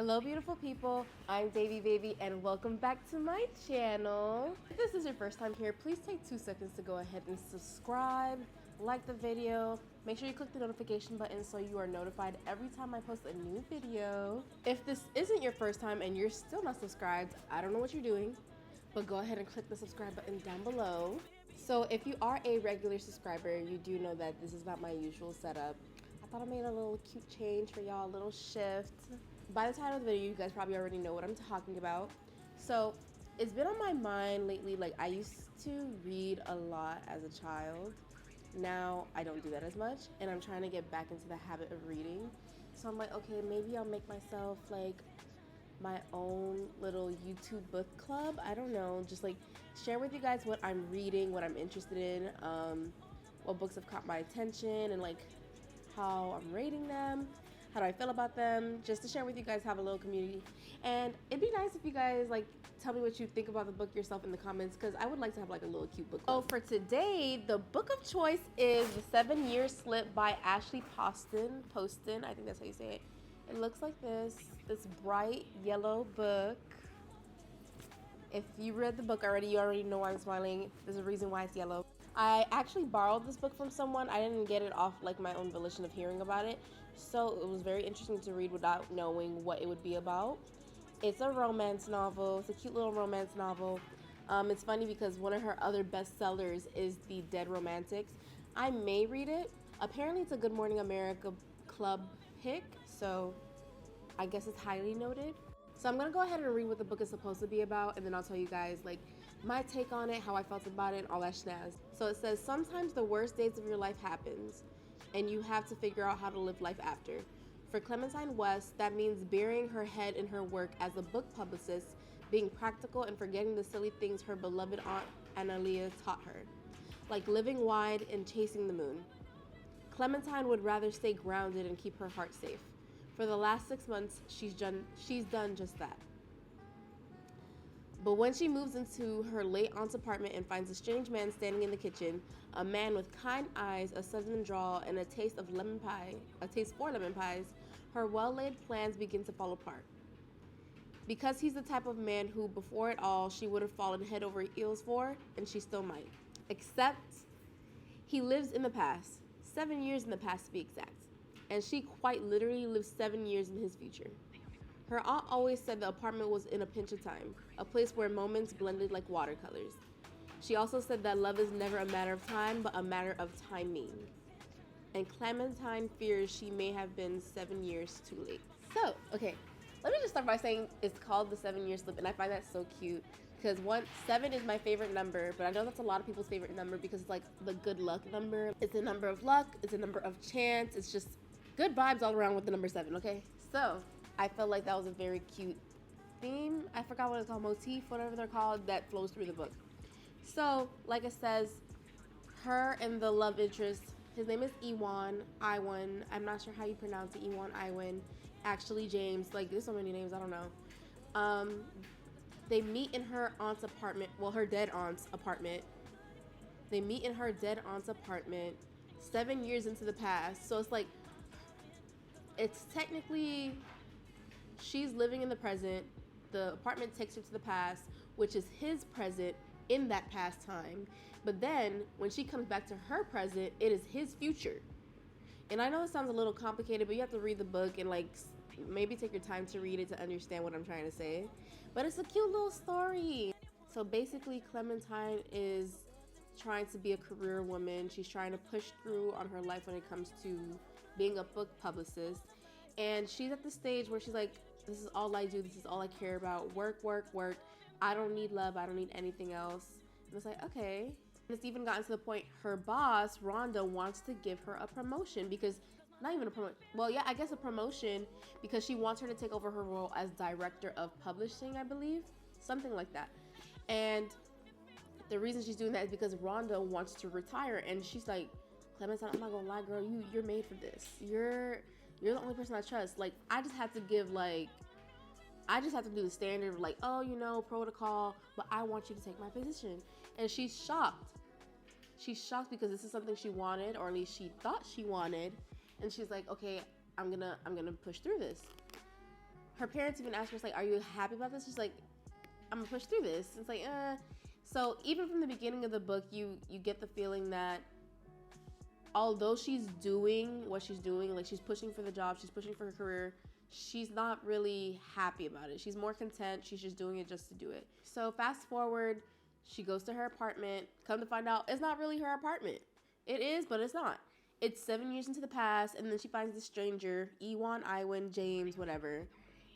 Hello beautiful people, I'm Daybe baby and welcome back to my channel. If this is your first time here, please take 2 seconds to go ahead and subscribe, like the video, make sure you click the notification button so you are notified every time I post a new video. If this isn't your first time and you're still not subscribed, I don't know what you're doing, but go ahead and click the subscribe button down below. So if you are a regular subscriber, you do know that this is not my usual setup. I thought I made a little cute change for y'all, a little shift. By the title of the video, you guys probably already know what I'm talking about. So it's been on my mind lately. Like, I used to read a lot as a child. Now I don't do that as much, and I'm trying to get back into the habit of reading. So I'm like, okay, maybe I'll make myself like my own little YouTube book club. I don't know, just like share with you guys what I'm reading, what I'm interested in, what books have caught my attention, and like how I'm rating them, how do I feel about them, just to share with you guys, have a little community. And it'd be nice if you guys like tell me what you think about the book yourself in the comments, because I would like to have like a little cute book club. So for today, the book of choice is The 7-Year Slip by Ashley Poston, I think that's how you say it. It looks like this bright yellow book. If you read the book already, you already know why I'm smiling. There's a reason why it's yellow. I actually borrowed this book from someone. I didn't get it off like my own volition of hearing about it. So it was very interesting to read without knowing what it would be about. It's a romance novel. It's a cute little romance novel. It's funny because one of her other bestsellers is The Dead Romantics. I may read it. Apparently it's a Good Morning America Club pick, so I guess it's highly noted. So I'm gonna go ahead and read what the book is supposed to be about, and then I'll tell you guys like my take on it, how I felt about it, and all that snaz. So it says, sometimes the worst days of your life happens, and you have to figure out how to live life after. For Clementine West, that means burying her head in her work as a book publicist, being practical and forgetting the silly things her beloved aunt Analia taught her, like living wide and chasing the moon. Clementine would rather stay grounded and keep her heart safe. For the last 6 months, she's done just that. But when she moves into her late aunt's apartment and finds a strange man standing in the kitchen, a man with kind eyes, a southern drawl, and a taste for lemon pies, her well-laid plans begin to fall apart. Because he's the type of man who, before it all, she would have fallen head over heels for, and she still might. Except, he lives in the past, 7 years in the past to be exact. And she quite literally lives 7 years in his future. Her aunt always said the apartment was in a pinch of time, a place where moments blended like watercolors. She also said that love is never a matter of time, but a matter of timing. And Clementine fears she may have been 7 years too late. So, okay, let me just start by saying it's called The 7-Year Slip, and I find that so cute. Because 7 is my favorite number, but I know that's a lot of people's favorite number because it's like the good luck number. It's a number of luck, it's a number of chance, it's just good vibes all around with the number 7, okay? So I felt like that was a very cute theme. I forgot what it's called, motif, whatever they're called, that flows through the book. So, like it says, her and the love interest, his name is Iwan, I'm not sure how you pronounce it, Iwan, actually James, like there's so many names, I don't know. They meet in her aunt's apartment, well, her dead aunt's apartment. They meet in her dead aunt's apartment 7 years into the past. So it's like, it's technically, she's living in the present, the apartment takes her to the past, which is his present in that past time. But then when she comes back to her present, it is his future. And I know it sounds a little complicated, but you have to read the book and like maybe take your time to read it to understand what I'm trying to say. But it's a cute little story. So basically Clementine is trying to be a career woman. She's trying to push through on her life when it comes to being a book publicist. And she's at the stage where she's like, this is all I do, this is all I care about, work, work, work. I don't need love, I don't need anything else. And it's like, okay. And it's even gotten to the point her boss, Rhonda, wants to give her a promotion because, not even a promotion, well, yeah, I guess a promotion because she wants her to take over her role as director of publishing, I believe, something like that. And the reason she's doing that is because Rhonda wants to retire, and she's like, Clementine, I'm not gonna lie, girl, you're made for this. You're the only person I trust. Like, I just have to do the standard of like, oh, you know, protocol, but I want you to take my position. And she's shocked. She's shocked because this is something she wanted, or at least she thought she wanted. And she's like, okay, I'm gonna push through this. her parents even ask her, it's like, are you happy about this? She's like, I'm gonna push through this. It's like, So even from the beginning of the book, you get the feeling that although she's doing what she's doing, like she's pushing for the job, she's pushing for her career, she's not really happy about it. She's more content. She's just doing it just to do it. So fast forward, she goes to her apartment. Come to find out, it's not really her apartment. It is, but it's not. It's 7 years into the past, and then she finds this stranger, Ewan, Iwan, James, whatever,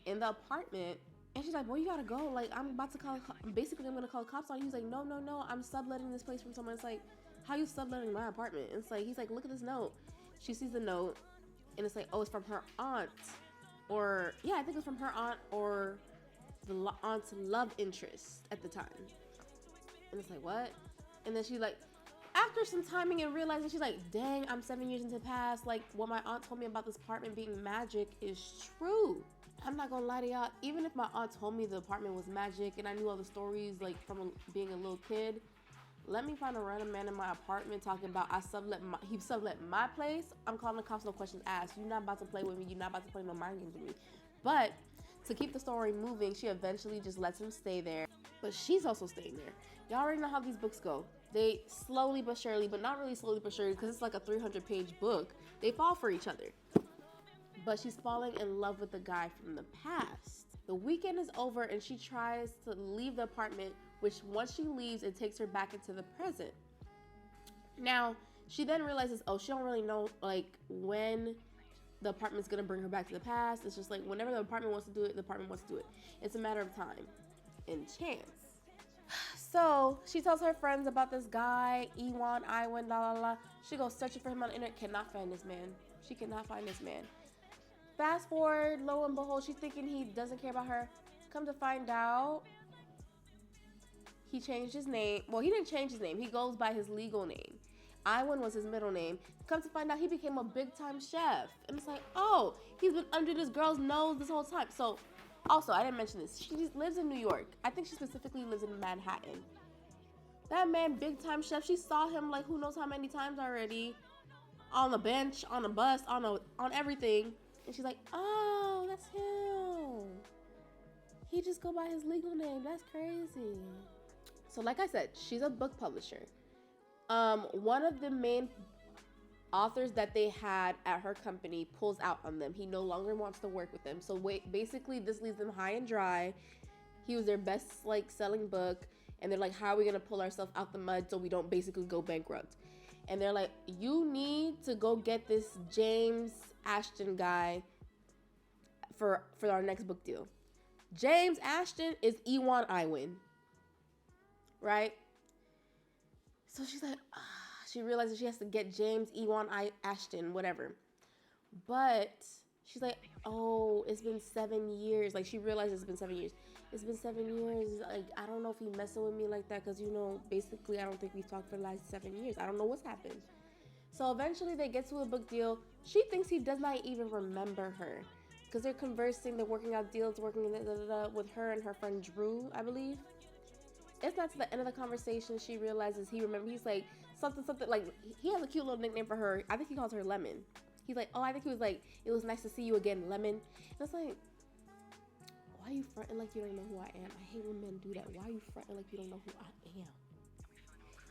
in the apartment. And she's like, well, you gotta go. Like, I'm about to call, basically, I'm gonna call the cops on you. He's like, no, I'm subletting this place from someone. It's like, how you subletting my apartment? And it's like, he's like, look at this note. She sees the note, and it's like, oh, it's from her aunt. Or, yeah, I think it's from her aunt or the aunt's love interest at the time. And it's like, what? And then she like, after some timing and realizing, she's like, dang, I'm 7 years into the past. Like, what my aunt told me about this apartment being magic is true. I'm not gonna lie to y'all. Even if my aunt told me the apartment was magic and I knew all the stories, like, from being a little kid, let me find a random man in my apartment talking about he sublet my place. I'm calling the cops, no questions asked. You're not about to play with me. You're not about to play no mind games with me. But to keep the story moving, she eventually just lets him stay there. But she's also staying there. Y'all already know how these books go. They slowly but surely, but not really slowly but surely, because it's like a 300-page book, they fall for each other. But she's falling in love with the guy from the past. The weekend is over and she tries to leave the apartment, which once she leaves, it takes her back into the present. Now, she then realizes, oh, she don't really know, like, when the apartment's gonna bring her back to the past. It's just like, whenever the apartment wants to do it, the apartment wants to do it. It's a matter of time and chance. So she tells her friends about this guy, Ewan, Iwan, la la la. She goes searching for him on the internet, cannot find this man. She cannot find this man. Fast forward, lo and behold, she's thinking he doesn't care about her. Come to find out, he changed his name. Well, he didn't change his name. He goes by his legal name. Iwan was his middle name. Come to find out, he became a big-time chef. And it's like, oh, he's been under this girl's nose this whole time. So, also, I didn't mention this. She lives in New York. I think she specifically lives in Manhattan. That man, big-time chef, she saw him like who knows how many times already. On the bench, on a bus, on everything. And she's like, oh, that's him. He just go by his legal name. That's crazy. So like I said, she's a book publisher. One of the main authors that they had at her company pulls out on them. He no longer wants to work with them. So basically this leaves them high and dry. He was their best selling book. And they're like, how are we going to pull ourselves out the mud so we don't basically go bankrupt? And they're like, you need to go get this James Ashton guy for our next book deal. James Ashton is Ewan Iwan. Right? So she's like, she realizes she has to get James Ewan Ashton, whatever. But she's like, oh, it's been 7 years. Like, she realizes it's been 7 years. It's been 7 years. Like, I don't know if he's messing with me like that because, basically, I don't think we've talked for the last 7 years. I don't know what's happened. So eventually they get to a book deal. She thinks he does not even remember her because they're conversing. They're working out deals, working with her and her friend Drew, I believe. It's not to the end of the conversation she realizes he remembers. He's like, something, like, he has a cute little nickname for her. I think he calls her Lemon. He's like, oh, I think he was like, it was nice to see you again, Lemon. And it's like, why are you fronting like you don't know who I am? I hate when men do that. Why are you fronting like you don't know who I am?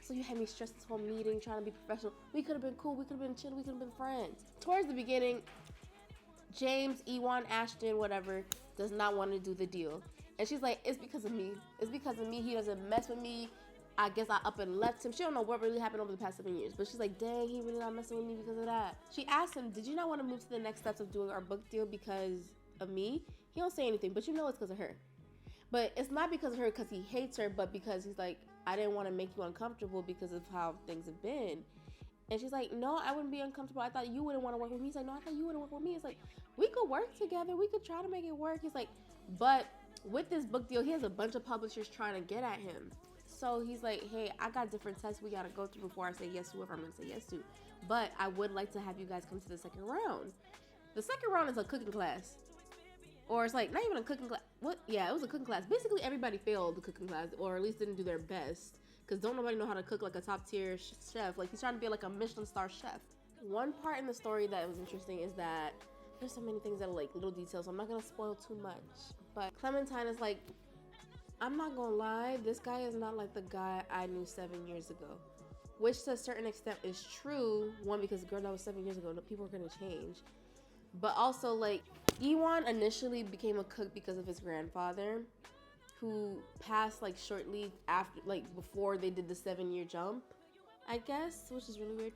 So you had me stress this whole meeting, trying to be professional. We could have been cool. We could have been chill. We could have been friends. Towards the beginning, James, Ewan, Ashton, whatever, does not want to do the deal. And she's like, it's because of me. It's because of me. He doesn't mess with me. I guess I up and left him. She don't know what really happened over the past 7 years. But she's like, dang, he really not messing with me because of that. She asked him, did you not want to move to the next steps of doing our book deal because of me? He don't say anything, but it's because of her. But it's not because of her because he hates her, but because he's like, I didn't want to make you uncomfortable because of how things have been. And she's like, no, I wouldn't be uncomfortable. I thought you wouldn't want to work with me. He's like, no, I thought you wouldn't work with me. It's like, we could work together. We could try to make it work. He's like, but with this book deal, he has a bunch of publishers trying to get at him. So he's like, hey, I got different tests we got to go through before I say yes to whoever I'm going to say yes to. But I would like to have you guys come to the second round. The second round is a cooking class. Or it's like, not even a cooking class. What? Yeah, it was a cooking class. Basically, everybody failed the cooking class, or at least didn't do their best. Because don't nobody know how to cook like a top-tier chef. Like, he's trying to be like a Michelin star chef. One part in the story that was interesting is that there's so many things that are like little details, so I'm not gonna spoil too much. But Clementine is like, I'm not gonna lie, this guy is not like the guy I knew 7 years ago. Which to a certain extent is true. One, because girl, that was 7 years ago, people are gonna change. But also, like, Ewan initially became a cook because of his grandfather, who passed like shortly after, like before they did the 7-year jump, I guess, which is really weird.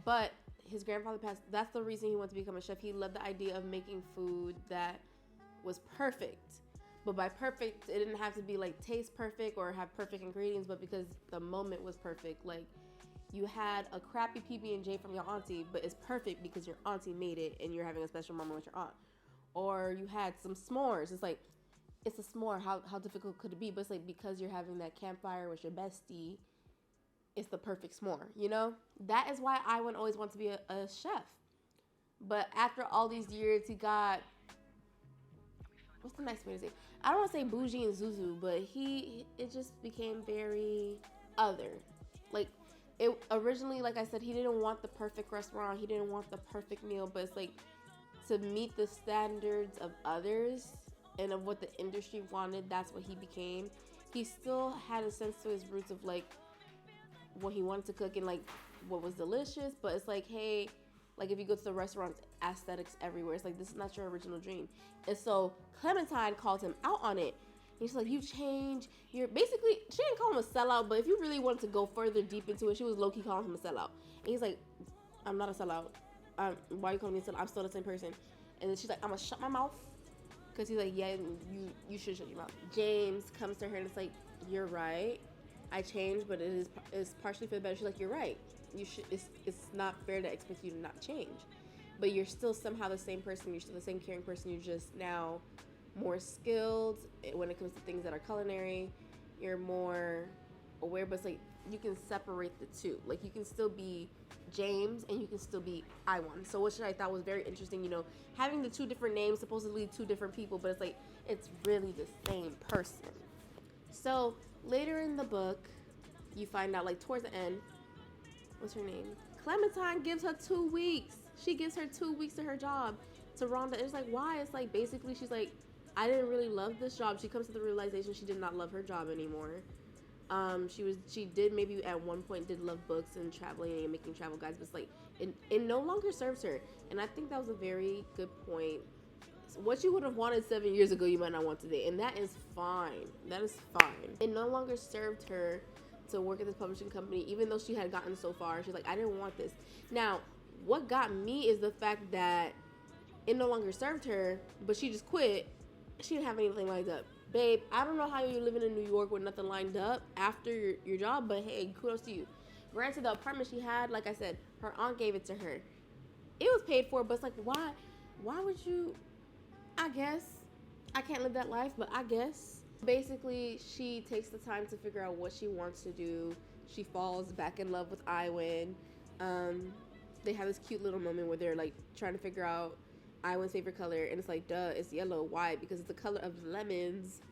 But his grandfather passed. That's the reason he wanted to become a chef. He loved the idea of making food that was perfect. But by perfect, it didn't have to be like taste perfect or have perfect ingredients, but because the moment was perfect. Like, you had a crappy PB&J from your auntie, but it's perfect because your auntie made it and you're having a special moment with your aunt. Or you had some s'mores. It's like, it's a s'more. How difficult could it be? But it's like, because you're having that campfire with your bestie, it's the perfect s'more, you know? That is why I would always want to be a chef. But after all these years, he got, what's the next way to say? I don't want to say bougie and zuzu, but it just became very other. Like, it originally, like I said, he didn't want the perfect restaurant. He didn't want the perfect meal, but it's like, to meet the standards of others and of what the industry wanted, that's what he became. He still had a sense to his roots of like what he wanted to cook and like what was delicious, but it's like, hey, like if you go to the restaurants, aesthetics everywhere. It's like, this is not your original dream. And so Clementine called him out on it. And she's like, you change. You're basically, she didn't call him a sellout, but if you really wanted to go further deep into it, she was low-key calling him a sellout. And he's like, I'm not a sellout. Why are you calling me a sellout? I'm still the same person. And then she's like, I'm gonna shut my mouth. Because he's like, yeah, you should shut your mouth. James comes to her and it's like, you're right. I changed, but it's partially for the better. She's like, you're right. You should. It's not fair to expect you to not change, but you're still somehow the same person. You're still the same caring person. You're just now more skilled when it comes to things that are culinary. You're more aware, but it's like you can separate the two. Like, you can still be James and you can still be Iwan. So which I thought was very interesting. You know, having the two different names, supposedly two different people, but it's like it's really the same person. So later in the book, you find out, like towards the end, what's her name? Clementine gives her 2 weeks. She gives her 2 weeks to her job to Rhonda. It's like, why? It's like, basically, she's like, I didn't really love this job. She comes to the realization she did not love her job anymore. She did maybe at one point did love books and traveling and making travel guides, but it's like, it no longer serves her. And I think that was a very good point. What you would have wanted 7 years ago, you might not want today. And that is fine. That is fine. It no longer served her to work at this publishing company, even though she had gotten so far. She's like, I didn't want this. Now, what got me is the fact that it no longer served her, but she just quit. She didn't have anything lined up. Babe, I don't know how you're living in New York with nothing lined up after your job, but hey, kudos to you. Granted, the apartment she had, like I said, her aunt gave it to her. It was paid for, but it's like, why would you? I guess I can't live that life, but I guess. Basically, she takes the time to figure out what she wants to do. She falls back in love with Iwan. They have this cute little moment where they're like trying to figure out Iwan's favorite color, and it's like, duh, it's yellow. Why? Because it's the color of lemons.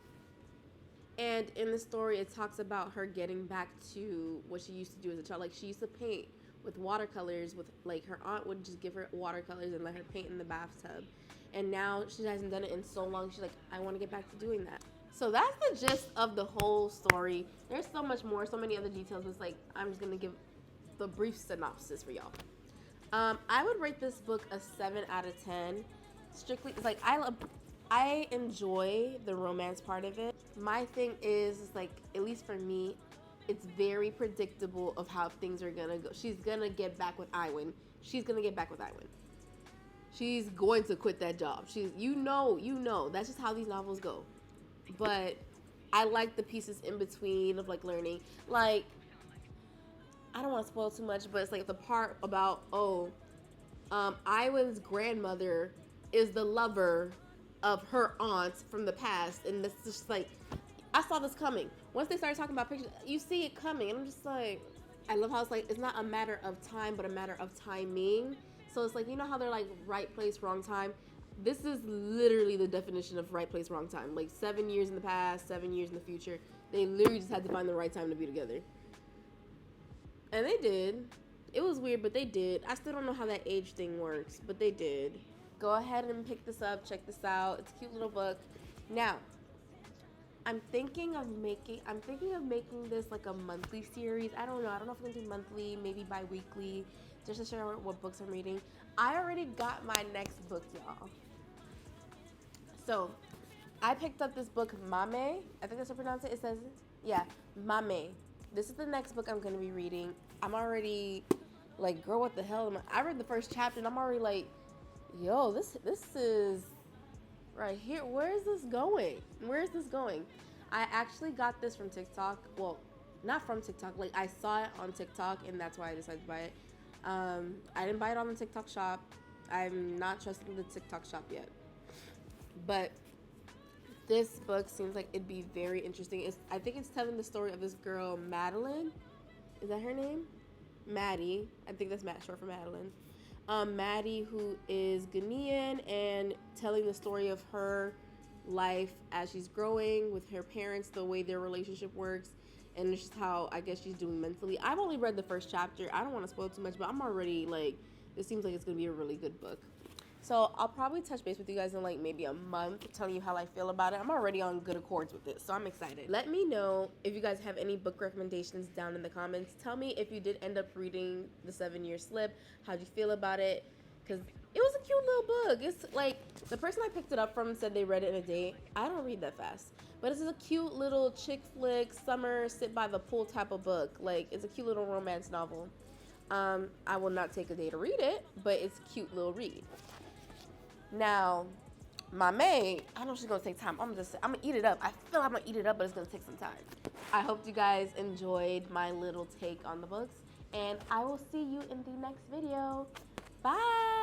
And in the story, it talks about her getting back to what she used to do as a child. Like, she used to paint with watercolors. With like, her aunt would just give her watercolors and let her paint in the bathtub. And now she hasn't done it in so long. She's like, I want to get back to doing that. So that's the gist of the whole story. There's so much more, so many other details. It's like, I'm just gonna give the brief synopsis for y'all. I would rate this book a 7 out of 10. Strictly, it's like, I enjoy the romance part of it. My thing is like, at least for me, it's very predictable of how things are gonna go. She's gonna get back with Iwan. She's going to quit that job. You know. That's just how these novels go. But I like the pieces in between of like learning. Like, I don't want to spoil too much, but it's like the part about, Iwan's grandmother is the lover of her aunt from the past. And it's just like, I saw this coming. Once they started talking about pictures, you see it coming. And I'm just like, I love how it's like, it's not a matter of time, but a matter of timing. So it's like, you know how they're like right place, wrong time? This is literally the definition of right place, wrong time. Like 7 years in the past, 7 years in the future. They literally just had to find the right time to be together. And they did. It was weird, but they did. I still don't know how that age thing works, but they did. go ahead and pick this up. Check this out. It's a cute little book. Now, I'm thinking of making this like a monthly series. I don't know if I'm gonna do monthly, maybe bi-weekly, just to share what books I'm reading. I already got my next book, y'all. So I picked up this book, Mame. I think that's how to pronounce it. It says, yeah, Mame. This is the next book I'm gonna be reading. I'm already like, girl, what the hell? I read the first chapter and I'm already like, yo, this is right here. Where is this going? Where is this going? I actually got this from TikTok. Well, not from TikTok. Like, I saw it on TikTok, and that's why I decided to buy it. I didn't buy it on the TikTok shop. I'm not trusting the TikTok shop yet. But this book seems like it'd be very interesting. I think it's telling the story of this girl, Madeline. Is that her name? Maddie. I think that's short for Madeline. Maddie, who is Ghanaian, and telling the story of her life as she's growing with her parents, the way their relationship works, and just how I guess she's doing mentally. I've only read the first chapter. I don't want to spoil too much, but I'm already like, this seems like it's going to be a really good book. So I'll probably touch base with you guys in like maybe a month, telling you how I feel about it. I'm already on good accords with it, so I'm excited. Let me know if you guys have any book recommendations down in the comments. Tell me if you did end up reading The 7-Year Slip. How'd you feel about it? Because it was a cute little book. It's like, the person I picked it up from said they read it in a day. I don't read that fast. But this is a cute little chick flick, summer, sit by the pool type of book. Like, it's a cute little romance novel. I will not take a day to read it, but it's a cute little read. Now, my maid, I know she's gonna take time. I'm gonna eat it up. I feel like I'm gonna eat it up, but it's gonna take some time. I hope you guys enjoyed my little take on the books, and I will see you in the next video. Bye.